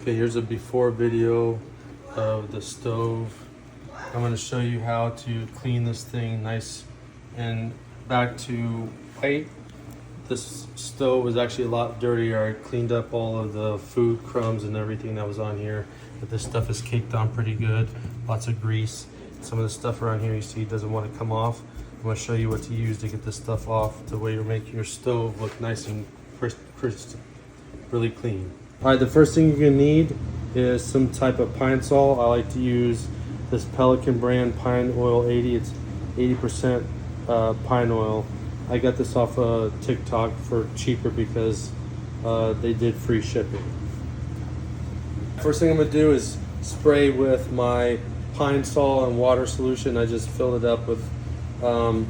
Okay, here's a before video of the stove. I'm going to show you how to clean this thing nice and back to white. This stove was actually a lot dirtier. I cleaned up all of the food crumbs and everything that was on here, but this stuff is caked on pretty good. Lots of grease. Some of the stuff around here you see doesn't want to come off. I'm going to show you what to use to get this stuff off, the way you're making your stove look nice and crisp, really clean. All right, the first thing you're gonna need is some type of pine sol. I like to use this Pelican brand Pine Oil 80. It's 80% pine oil. I got this off of TikTok for cheaper because they did free shipping. First thing I'm gonna do is spray with my pine sol and water solution. I just filled it up with, I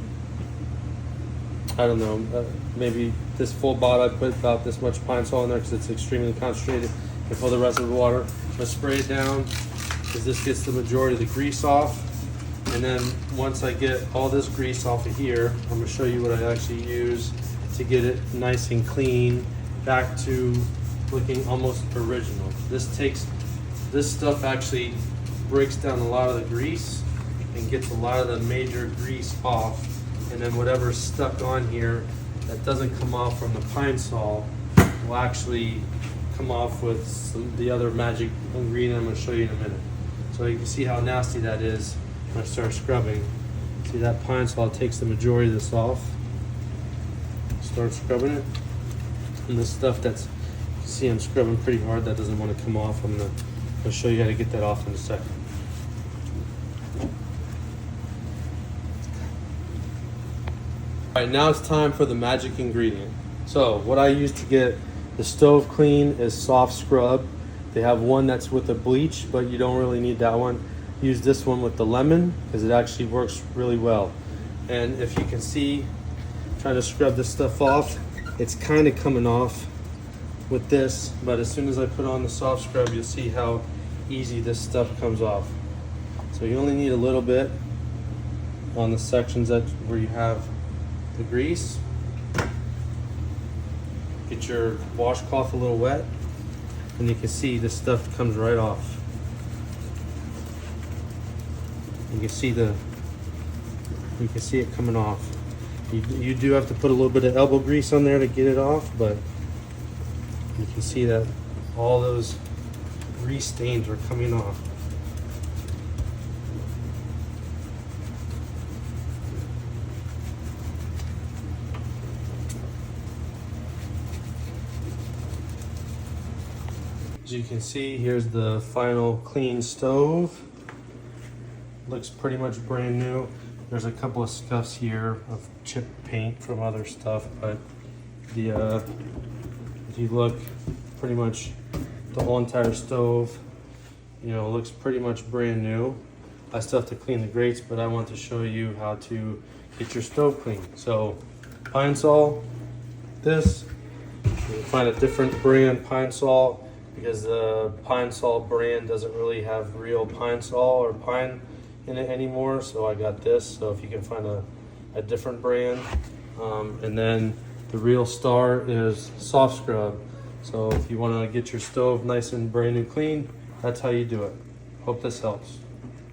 don't know, maybe this full bottle. I put about this much pine sol in there because it's extremely concentrated. And fill the rest of the water. I'm gonna spray it down because this gets the majority of the grease off. And then once I get all this grease off of here, I'm gonna show you what I actually use to get it nice and clean, back to looking almost original. This stuff actually breaks down a lot of the grease and gets a lot of the major grease off. And then whatever's stuck on here that doesn't come off from the pine sol will actually come off with the other magic ingredient I'm going to show you in a minute. So you can see how nasty that is when I start scrubbing. See that pine sol takes the majority of this off. Start scrubbing it. And this stuff that's, you see I'm scrubbing pretty hard, that doesn't want to come off. I'm going to show you how to get that off in a second. All right, now it's time for the magic ingredient. So what I use to get the stove clean is soft scrub. They have one that's with the bleach, but you don't really need that one. Use this one with the lemon because it actually works really well. And if you can see, trying to scrub this stuff off, it's kind of coming off with this, but as soon as I put on the soft scrub, you'll see how easy this stuff comes off. So you only need a little bit on the sections where you have the grease. Get your washcloth a little wet, and you can see this stuff comes right off. You can see it coming off. You do have to put a little bit of elbow grease on there to get it off, but you can see that all those grease stains are coming off. As you can see, here's the final clean stove. Looks pretty much brand new. There's a couple of scuffs here of chip paint from other stuff, but if you look, pretty much the whole entire stove, looks pretty much brand new. I still have to clean the grates, but I want to show you how to get your stove clean. So, pine sol, this, you can find a different brand pine sol, because the pine sol brand doesn't really have real pine sol or pine in it anymore, so I got this. So if you can find a different brand, and then the real star is soft scrub. So if you want to get your stove nice and brand new clean, that's how you do it. Hope this helps.